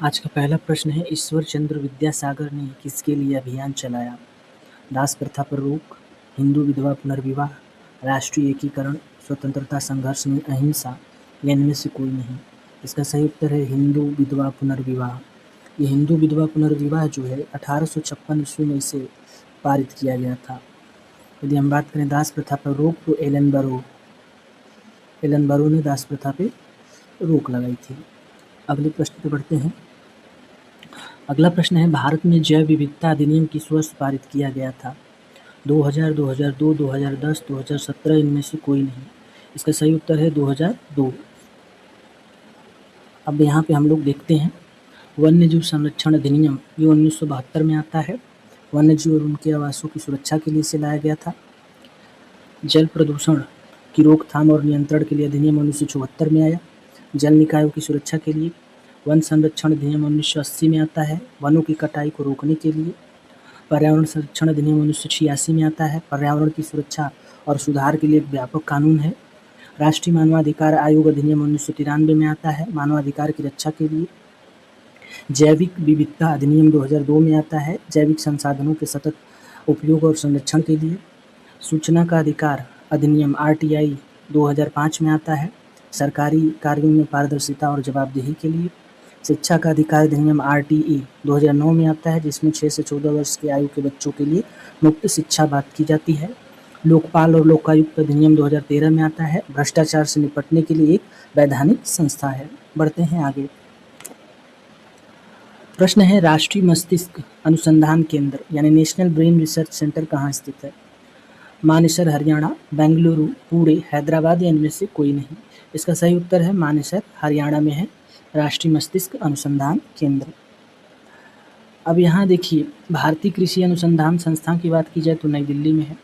आज का पहला प्रश्न है, ईश्वर चंद्र विद्यासागर ने किसके लिए अभियान चलाया? दास प्रथा पर रोक, हिंदू विधवा पुनर्विवाह, राष्ट्रीय एकीकरण, स्वतंत्रता संघर्ष में अहिंसा या इनमें से कोई नहीं। इसका सही उत्तर है हिंदू विधवा पुनर्विवाह। ये हिंदू विधवा पुनर्विवाह जो है 1856 ईस्वी में इसे पारित किया गया था। यदि हम बात करें दास प्रथा पर रोक तो एलन बरो ने दास प्रथा पे रोक लगाई थी। अगले प्रश्न पे बढ़ते हैं। अगला प्रश्न है, भारत में जैव विविधता अधिनियम किस वर्ष पारित किया गया था? 2000, 2002, 2010, 2017 इनमें से कोई नहीं। इसका सही उत्तर है 2002। अब यहाँ पे हम लोग देखते हैं वन्यजीव संरक्षण अधिनियम, ये 1972 में आता है। वन्यजीव और उनके आवासों की सुरक्षा के लिए इसे लाया गया था। जल प्रदूषण की रोकथाम और नियंत्रण के लिए अधिनियम 1974 में आया। जल निकायों की सुरक्षा के लिए वन संरक्षण अधिनियम 1980 में आता है। वनों की कटाई को रोकने के लिए पर्यावरण संरक्षण अधिनियम 1986 में आता है। पर्यावरण की सुरक्षा और सुधार के लिए एक व्यापक कानून है। राष्ट्रीय मानवाधिकार आयोग अधिनियम 1993 में आता है, मानवाधिकार की रक्षा के लिए। जैविक विविधता अधिनियम 2002 में आता है, जैविक संसाधनों के सतत उपयोग और संरक्षण के लिए। सूचना का अधिकार अधिनियम RTI 2005 में आता है, सरकारी कार्यों में पारदर्शिता और जवाबदेही के लिए। शिक्षा का अधिकार अधिनियम RTE 2009 में आता है, जिसमें 6 से 14 वर्ष की आयु के बच्चों के लिए मुफ्त शिक्षा बात की जाती है। लोकपाल और लोकायुक्त अधिनियम 2013 में आता है, भ्रष्टाचार से निपटने के लिए एक वैधानिक संस्था है। बढ़ते हैं आगे। प्रश्न है, राष्ट्रीय मस्तिष्क अनुसंधान केंद्र यानी नेशनल ब्रेन रिसर्च सेंटर कहाँ स्थित है? मानेसर हरियाणा, बेंगलुरु, पुणे, हैदराबाद या इनमें से कोई नहीं। इसका सही उत्तर है मानेसर हरियाणा में है राष्ट्रीय मस्तिष्क अनुसंधान केंद्र। अब यहाँ देखिए, भारतीय कृषि अनुसंधान संस्थान की बात की जाए तो नई दिल्ली में है।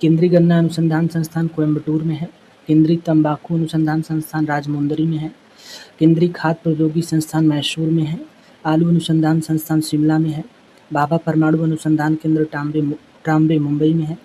केंद्रीय गन्ना अनुसंधान संस्थान कोयम्बटूर में है। केंद्रीय तंबाकू अनुसंधान संस्थान राजमुंदरी में है। केंद्रीय खाद्य प्रौद्योगिकी संस्थान मैसूर में है। आलू अनुसंधान संस्थान शिमला में है। भाभा परमाणु अनुसंधान केंद्र ट्राम्बे मुंबई में है।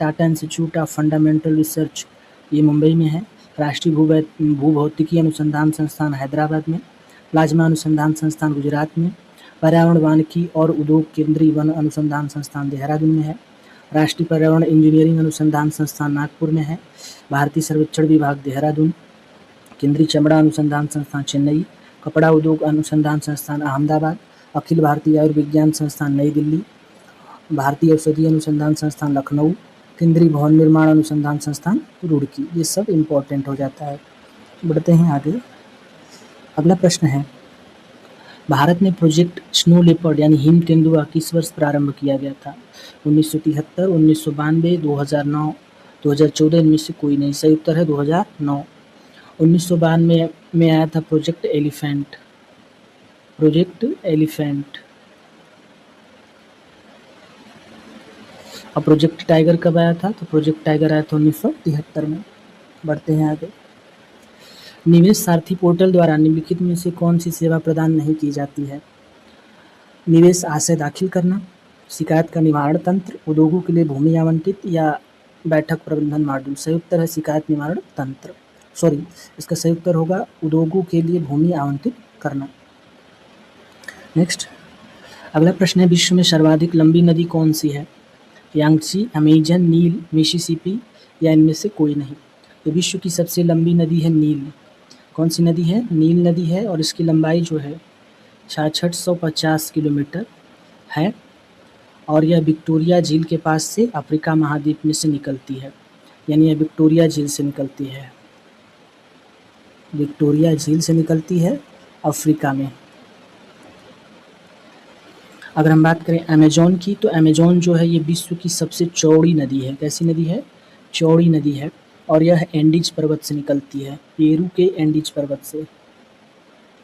Tata institute of fundamental research ये मुंबई में है। राष्ट्रीय भूभौतिकी अनुसंधान संस्थान हैदराबाद में। प्लाज्मा अनुसंधान संस्थान गुजरात में। पर्यावरण वानिकी और उद्योग केंद्रीय वन अनुसंधान संस्थान देहरादून में है। राष्ट्रीय पर्यावरण इंजीनियरिंग अनुसंधान संस्थान नागपुर में है। भारतीय सर्वेक्षण विभाग देहरादून। केंद्रीय चमड़ा अनुसंधान संस्थान चेन्नई। कपड़ा उद्योग अनुसंधान संस्थान अहमदाबाद। अखिल भारतीय आयुर्विज्ञान संस्थान नई दिल्ली। भारतीय औषधि अनुसंधान संस्थान लखनऊ। केंद्रीय भवन निर्माण अनुसंधान संस्थान रुड़की। ये सब इम्पोर्टेंट हो जाता है। बढ़ते हैं आगे। अगला प्रश्न है, भारत में प्रोजेक्ट स्नो लेपर्ड यानी हिम तेंदुआ किस वर्ष प्रारंभ किया गया था? 1973, 1992, 2009, 2014 इनमें से कोई नहीं। सही उत्तर है 2009। 1992 में आया था प्रोजेक्ट एलिफेंट। और प्रोजेक्ट टाइगर कब आया था? तो प्रोजेक्ट टाइगर आया था 1973 में। बढ़ते हैं आगे। निवेश सारथी पोर्टल द्वारा निम्नलिखित में से कौन सी सेवा प्रदान नहीं की जाती है? निवेश आशय दाखिल करना, शिकायत का निवारण तंत्र, उद्योगों के लिए भूमि आवंटित या बैठक प्रबंधन मॉड्यूल। सही उत्तर है शिकायत निवारण तंत्र। इसका सही उत्तर होगा उद्योगों के लिए भूमि आवंटित करना। नेक्स्ट, अगला प्रश्न है, विश्व में सर्वाधिक लंबी नदी कौन सी है? यांगची, अमेजन, नील, मिसिसिपी या इनमें से कोई नहीं। तो विश्व की सबसे लंबी नदी है नील। कौन सी नदी है? नील नदी है, और इसकी लंबाई जो है 6650 किलोमीटर है, और यह विक्टोरिया झील के पास से अफ्रीका महाद्वीप में से निकलती है। यानी यह विक्टोरिया झील से निकलती है। विक्टोरिया झील से निकलती है अफ्रीका में। अगर हम बात करें अमेजोन की, तो अमेजोन जो है ये विश्व की सबसे चौड़ी नदी है। कैसी नदी है? चौड़ी नदी है, और यह एंडीज पर्वत से निकलती है। पेरू के एंडीज पर्वत से।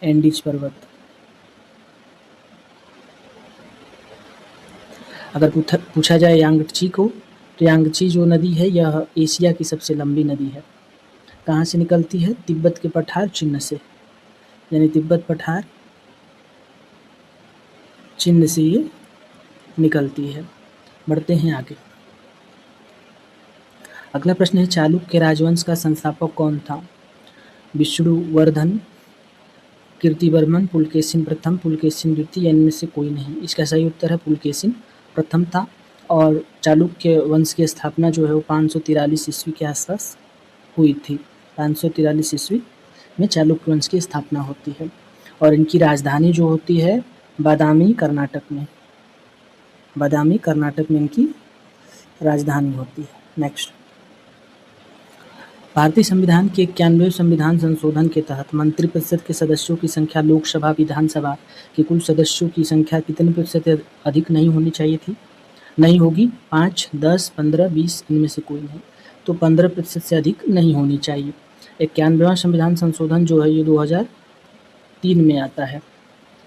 एंडीज पर्वत। अगर पूछा जाए यांगची को, तो यांगची जो नदी है यह एशिया की सबसे लंबी नदी है। कहाँ से निकलती है? तिब्बत के पठार चिन्ह से। यानी तिब्बत पठार चिन्ह से ये निकलती है। बढ़ते हैं आगे। अगला प्रश्न है, चालुक्य राजवंश का संस्थापक कौन था? विष्णुवर्धन, कीर्तिवर्मन, पुलकेशिन प्रथम, पुलकेशिन द्वितीय, इनमें से कोई नहीं। इसका सही उत्तर है पुलकेशिन प्रथम था। और चालुक्य वंश की स्थापना जो है वो 543 ईस्वी के आसपास हुई थी। 543 ईस्वी में चालुक्य वंश की स्थापना होती है और इनकी राजधानी जो होती है बादामी, कर्नाटक में। बादामी, कर्नाटक में इनकी राजधानी होती है। नेक्स्ट, भारतीय संविधान के 91वें संविधान संशोधन के तहत मंत्रिपरिषद के सदस्यों की संख्या लोकसभा, विधानसभा के कुल सदस्यों की संख्या कितने प्रतिशत अधिक नहीं होनी चाहिए थी? नहीं होगी। 5, 10, 15, 20, इनमें से कोई नहीं। तो 15% से अधिक नहीं होनी चाहिए। 91वां संविधान संशोधन जो है ये 2003 में आता है।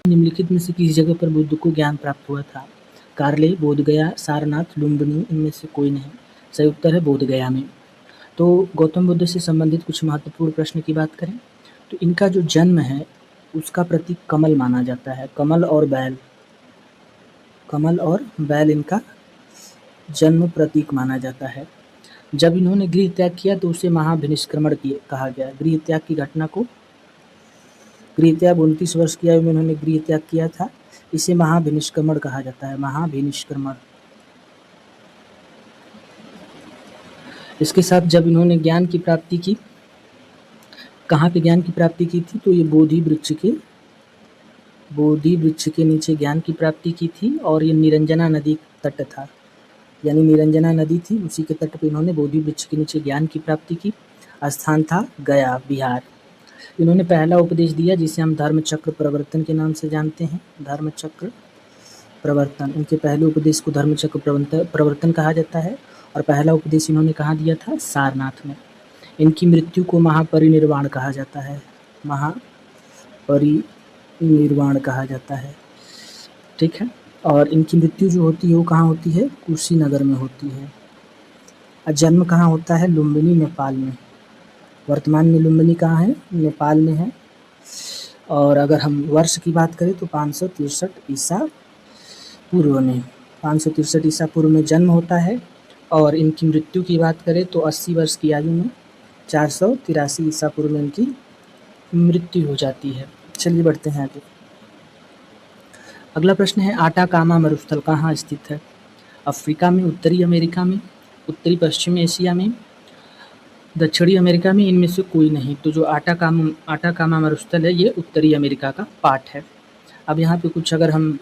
निम्नलिखित में से किस जगह पर बुद्ध को ज्ञान प्राप्त हुआ था? कार्ले, बोधगया, सारनाथ, लुम्बिनी, इनमें से कोई नहीं। सही उत्तर है बोधगया में। तो गौतम बुद्ध से संबंधित कुछ महत्वपूर्ण प्रश्न की बात करें तो इनका जो जन्म है उसका प्रतीक कमल माना जाता है। कमल और बैल, कमल और बैल इनका जन्म प्रतीक माना जाता है। जब इन्होंने गृह त्याग किया तो उसे महाभिनिष्क्रमण कहा गया। गृह त्याग की घटना को, गृह त्याग 29 वर्ष की आयु में इन्होंने गृह त्याग किया था, इसे महाभिनिष्क्रमण कहा जाता है। महाभिनिष्क्रमण। इसके साथ जब इन्होंने ज्ञान की प्राप्ति की, कहाँ पे ज्ञान की प्राप्ति की थी? तो ये बोधि वृक्ष के नीचे ज्ञान की प्राप्ति की थी और ये निरंजना नदी तट था, यानी निरंजना नदी थी, उसी के तट पे इन्होंने बोधि वृक्ष के नीचे ज्ञान की प्राप्ति की। स्थान था गया, बिहार। इन्होंने पहला उपदेश दिया जिसे हम धर्मचक्र प्रवर्तन के नाम से जानते हैं। धर्मचक्र प्रवर्तन, इनके पहले उपदेश को धर्मचक्र प्रवर्तन कहा जाता है और पहला उपदेश इन्होंने कहाँ दिया था? सारनाथ में। इनकी मृत्यु को महापरिनिर्वाण कहा जाता है। महापरिनिर्वाण कहा जाता है, ठीक है। और इनकी मृत्यु जो होती है वो कहाँ होती है? कुशीनगर में होती है। जन्म कहाँ होता है? लुम्बिनी, नेपाल में। वर्तमान में लुम्बिनी कहाँ है? नेपाल में है। और अगर हम वर्ष की बात करें तो 563 ईसा पूर्व में, 563 ईसा पूर्व में जन्म होता है। और इनकी मृत्यु की बात करें तो 80 वर्ष की आयु में 483 ईसा पूर्व में इनकी मृत्यु हो जाती है। चलिए बढ़ते हैं आगे। अगला प्रश्न है आटाकामा मरुस्थल कहाँ स्थित है? अफ्रीका में, उत्तरी अमेरिका में, उत्तरी पश्चिमी एशिया में, दक्षिणी अमेरिका में, इनमें से कोई नहीं। तो जो आटाकामा मरुस्थल है ये उत्तरी अमेरिका का पार्ट है। अब यहाँ पे कुछ अगर हम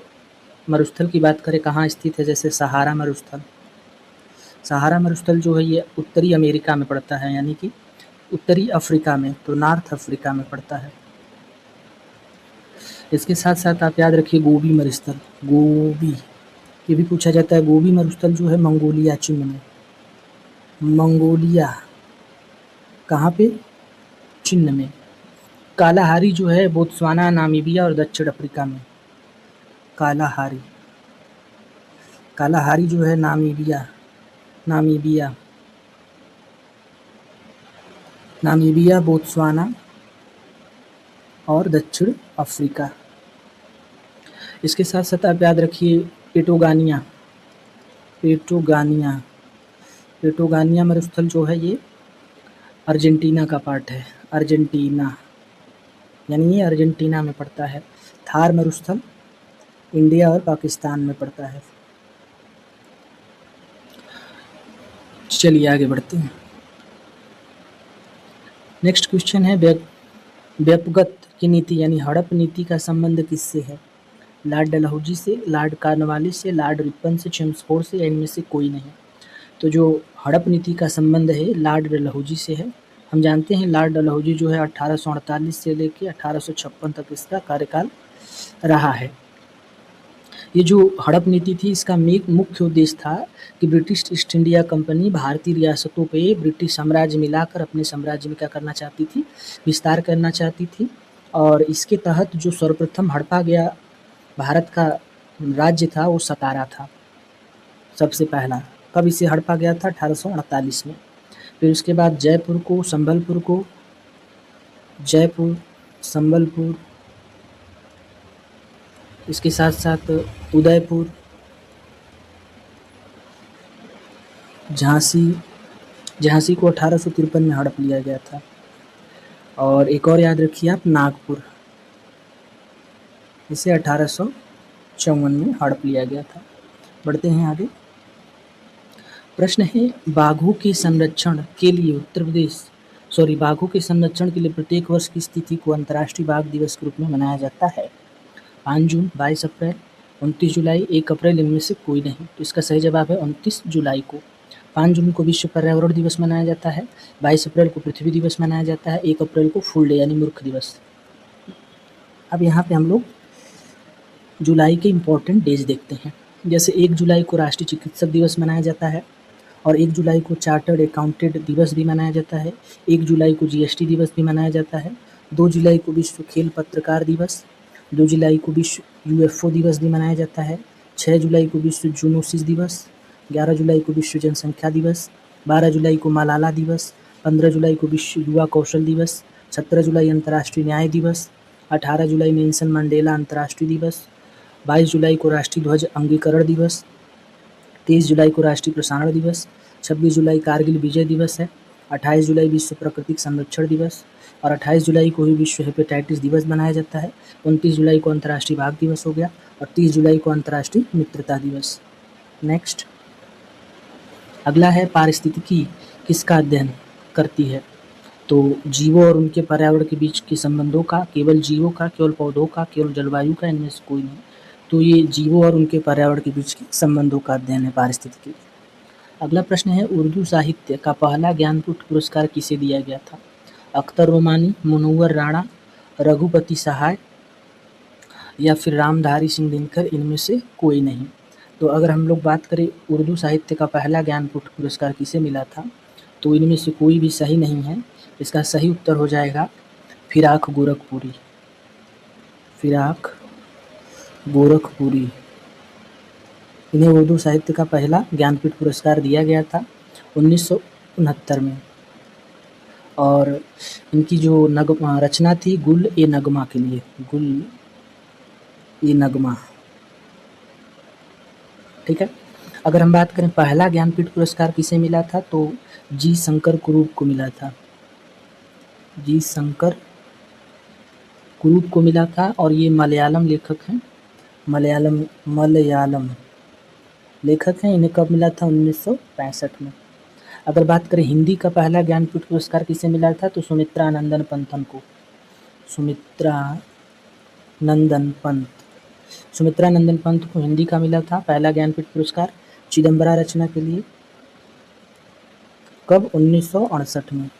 मरुस्थल की बात करें कहाँ स्थित है, जैसे सहारा मरुस्थल। सहारा मरुस्थल जो है ये उत्तरी अमेरिका में पड़ता है, यानी कि उत्तरी अफ्रीका में, तो नॉर्थ अफ्रीका में पड़ता है। इसके साथ साथ आप याद रखिए गोबी मरुस्थल, गोबी, ये भी पूछा जाता है। गोबी मरुस्थल जो है मंगोलिया, चिन्ह में, मंगोलिया कहाँ पे? चिन्ह में। कालाहारी जो है बोत्सवाना, नामीबिया और दक्षिण अफ्रीका में। कालाहारी, कालाहारी जो है नामीबिया, बोत्सवाना और दक्षिण अफ्रीका। इसके साथ साथ आप याद रखिए पेटोगानिया मरुस्थल जो है ये अर्जेंटीना का पार्ट है। अर्जेंटीना, यानी ये अर्जेंटीना में पड़ता है। थार मरुस्थल इंडिया और पाकिस्तान में पड़ता है। चलिए आगे बढ़ते हैं। नेक्स्ट क्वेश्चन है व्यपगत की नीति यानी हड़प नीति का संबंध किससे है? लॉर्ड डलहौजी से, लॉर्ड कॉर्नवालिस से, लॉर्ड रिपन से, चेम्सफोर्ड से, या इनमें से कोई नहीं। तो जो हड़प नीति का संबंध है लॉर्ड डलहौजी से है। हम जानते हैं लॉर्ड डलहौजी जो है 1848 से लेकर 1856 तक इसका कार्यकाल रहा है। ये जो हड़प नीति थी इसका मुख्य उद्देश्य था कि ब्रिटिश ईस्ट इंडिया कंपनी भारतीय रियासतों पे ब्रिटिश साम्राज्य मिलाकर अपने साम्राज्य में क्या करना चाहती थी? विस्तार करना चाहती थी। और इसके तहत जो सर्वप्रथम हड़पा गया भारत का राज्य था वो सतारा था सबसे पहला। कब इसे हड़पा गया था? 1848 में। फिर उसके बाद जयपुर, संबलपुर, इसके साथ साथ उदयपुर, झांसी को 1853 में हड़प लिया गया था। और एक और याद रखिए आप, नागपुर इसे 1854 में हड़प लिया गया था। बढ़ते हैं आगे। प्रश्न है, बाघों के संरक्षण के लिए बाघों के संरक्षण के लिए प्रत्येक वर्ष किस तिथि को अंतर्राष्ट्रीय बाघ दिवस के रूप में मनाया जाता है? 5 जून, 22 अप्रैल, 29 जुलाई, 1 अप्रैल, इनमें से कोई नहीं। तो इसका सही जवाब है 29 जुलाई को। 5 जून को विश्व पर्यावरण दिवस मनाया जाता है, 22 अप्रैल को पृथ्वी दिवस मनाया जाता है, 1 अप्रैल को फूल डे यानी मूर्ख दिवस। अब यहाँ पे हम लोग जुलाई के इम्पोर्टेंट डेज देखते हैं। जैसे 1 जुलाई को राष्ट्रीय चिकित्सक दिवस मनाया जाता है और 1 जुलाई को चार्टर्ड अकाउंटेंट दिवस भी मनाया जाता है, 1 जुलाई को जीएसटी दिवस भी मनाया जाता है, 2 जुलाई को विश्व खेल पत्रकार दिवस, 2 जुलाई को विश्व यूएफओ दिवस भी मनाया जाता है, 6 जुलाई को विश्व जूनोसिस दिवस, 11 जुलाई को विश्व जनसंख्या दिवस, 12 जुलाई को मलाला दिवस, 15 जुलाई को विश्व युवा कौशल दिवस, 17 जुलाई अंतर्राष्ट्रीय न्याय दिवस, 18 जुलाई नेल्सन मंडेला अंतर्राष्ट्रीय दिवस, 22 जुलाई को राष्ट्रीय ध्वज अंगीकरण दिवस, 23 जुलाई को राष्ट्रीय प्रसारण दिवस, 26 जुलाई कारगिल विजय दिवस है, 28 जुलाई विश्व प्राकृतिक संरक्षण दिवस और 28 जुलाई को ही विश्व हेपेटाइटिस दिवस मनाया जाता है, 29 जुलाई को अंतर्राष्ट्रीय बाघ दिवस हो गया और 30 जुलाई को अंतर्राष्ट्रीय मित्रता दिवस। नेक्स्ट, अगला है पारिस्थितिकी किसका अध्ययन करती है? तो जीवों और उनके पर्यावरण के बीच के संबंधों का, केवल जीवों का, केवल पौधों का, केवल जलवायु का, इनमें से कोई नहीं। तो ये जीवों और उनके पर्यावरण के बीच के संबंधों का अध्ययन है पारिस्थितिकी। अगला प्रश्न है, उर्दू साहित्य का पहला ज्ञानपीठ पुरस्कार किसे दिया गया था? अख्तर रोमानी, मुनव्वर राणा, रघुपति सहाय या फिर रामधारी सिंह दिनकर, इनमें से कोई नहीं। तो अगर हम लोग बात करें उर्दू साहित्य का पहला ज्ञानपीठ पुरस्कार किसे मिला था, तो इनमें से कोई भी सही नहीं है। इसका सही उत्तर हो जाएगा फिराक गोरखपुरी। फिराक गोरखपुरी, इन्हें उर्दू साहित्य का पहला ज्ञानपीठ पुरस्कार दिया गया था 1969 में और इनकी जो रचना थी गुल ए नगमा के लिए, गुल ए नगमा। ठीक है। अगर हम बात करें पहला ज्ञानपीठ पुरस्कार किसे मिला था, तो जी शंकर कुरूप को मिला था। जी शंकर कुरूप को मिला था और ये मलयालम लेखक हैं, मलयालम लेखक हैं। इन्हें कब मिला था? 1965 में। अगर बात करें हिंदी का पहला ज्ञानपीठ पुरस्कार किसे मिला था, तो सुमित्रा नंदन पंथन को। सुमित्रा नंदन पंत को हिंदी का मिला था पहला ज्ञानपीठ पुरस्कार चिदम्बरा रचना के लिए। कब? 1968 में।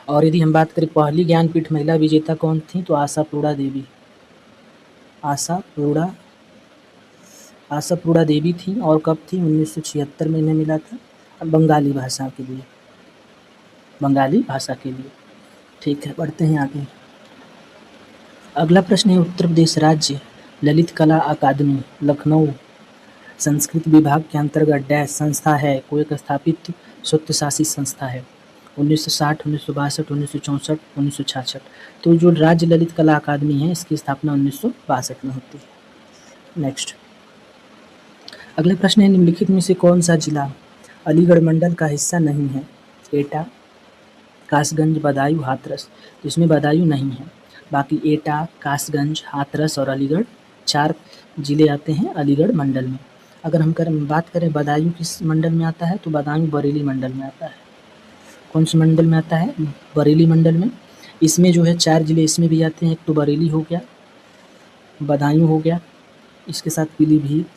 और यदि हम बात करें पहली ज्ञानपीठ महिला विजेता कौन थी, तो आशापूर्णा देवी थी। और कब थी? 1976 में इन्हें मिला था बंगाली भाषा के लिए। ठीक है, बढ़ते हैं आगे। अगला प्रश्न है, उत्तर प्रदेश राज्य ललित कला अकादमी लखनऊ संस्कृत विभाग के अंतर्गत डैश संस्था है? कोई एक स्थापित स्वत्वशासित संस्था है। 1960, 1962, 1964, 1966। तो जो राज्य ललित कला अकादमी है इसकी स्थापना 1962 में होती है। नेक्स्ट, अगला प्रश्न है, निम्नलिखित में से कौन सा जिला अलीगढ़ मंडल का हिस्सा नहीं है? एटा, कासगंज, बदायूं, हाथरस। तो इसमें बदायूं नहीं है, बाकी एटा, कासगंज, हाथरस और अलीगढ़ 4 जिले आते हैं अलीगढ़ मंडल में। अगर हम बात करें बदायूं किस मंडल में आता है, तो बदायूं बरेली मंडल में आता है। कौन से मंडल में आता है? बरेली मंडल में। इसमें जो है 4 जिले इसमें भी आते हैं। एक तो बरेली हो गया, बदायूं हो गया, इसके साथ पीलीभीत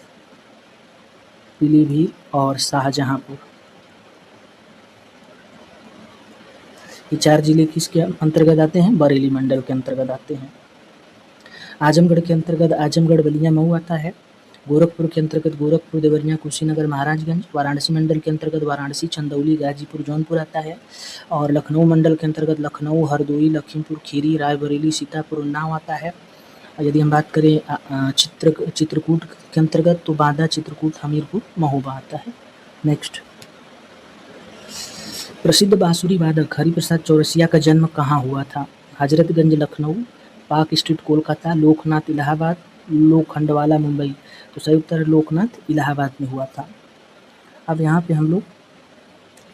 और शाहजहांपुर। ये 4 जिले किसके अंतर्गत आते हैं? बरेली मंडल के अंतर्गत आते हैं। आजमगढ़ के अंतर्गत आजमगढ़, बलिया, मऊ आता है। गोरखपुर के अंतर्गत गोरखपुर, देवरिया, कुशीनगर, महाराजगंज। वाराणसी मंडल के अंतर्गत वाराणसी, चंदौली, गाजीपुर, जौनपुर आता है। और लखनऊ मंडल के अंतर्गत लखनऊ, हरदोई, लखीमपुर खीरी, रायबरेली, सीतापुर, उन्नाव आता है। और यदि हम बात करें चित्रकूट के अंतर्गत, तो बांदा, चित्रकूट, हमीरपुर, महोबा आता है। नेक्स्ट, प्रसिद्ध बांसुरी वादक हरिप्रसाद चौरसिया का जन्म कहाँ हुआ था? Hazratganj, Lucknow, park street, Kolkata, Loknath, Allahabad, Lokhandwala, Mumbai. तो सही उत्तर लोकनाथ, इलाहाबाद में हुआ था। अब यहाँ पे हम लोग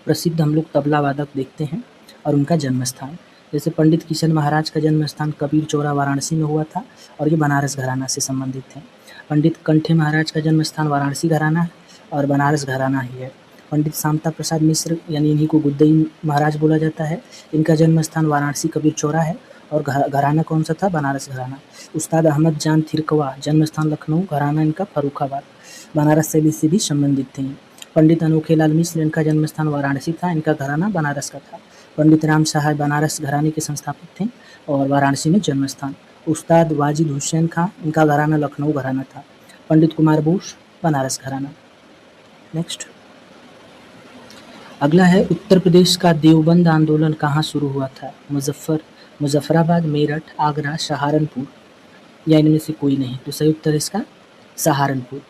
प्रसिद्ध तबला वादक देखते हैं और उनका जन्म स्थान। जैसे पंडित किशन महाराज का जन्म स्थान कबीर चौरा वाराणसी में हुआ था और ये बनारस घराना से संबंधित है। पंडित कंठे महाराज का जन्म स्थान वाराणसी घराना है और बनारस घराना ही है। पंडित शांता प्रसाद मिश्र यानी इन्हीं को गुद्दई महाराज बोला जाता है। इनका जन्म स्थान वाराणसी कबीर चौरा है और घराना कौन सा था? बनारस घराना। उस्ताद अहमद जान थिरकवा जन्म स्थान लखनऊ, घराना इनका फर्रुखाबाद, बनारस शैली से भी संबंधित थे। पंडित अनोखेलाल मिश्र, इनका जन्म स्थान वाराणसी था, इनका घराना बनारस का था। पंडित राम सहाय बनारस घराने के संस्थापक थे और वाराणसी में जन्म स्थान। उस्ताद वाजिद हुसैन खां, इनका घराना लखनऊ घराना था। पंडित कुमार बोस, बनारस घराना। नेक्स्ट अगला है उत्तर प्रदेश का देवबंद आंदोलन कहाँ शुरू हुआ था? मुजफ्फराबाद, मेरठ, आगरा, सहारनपुर या इनमें से कोई नहीं। तो सही उत्तर इसका सहारनपुर।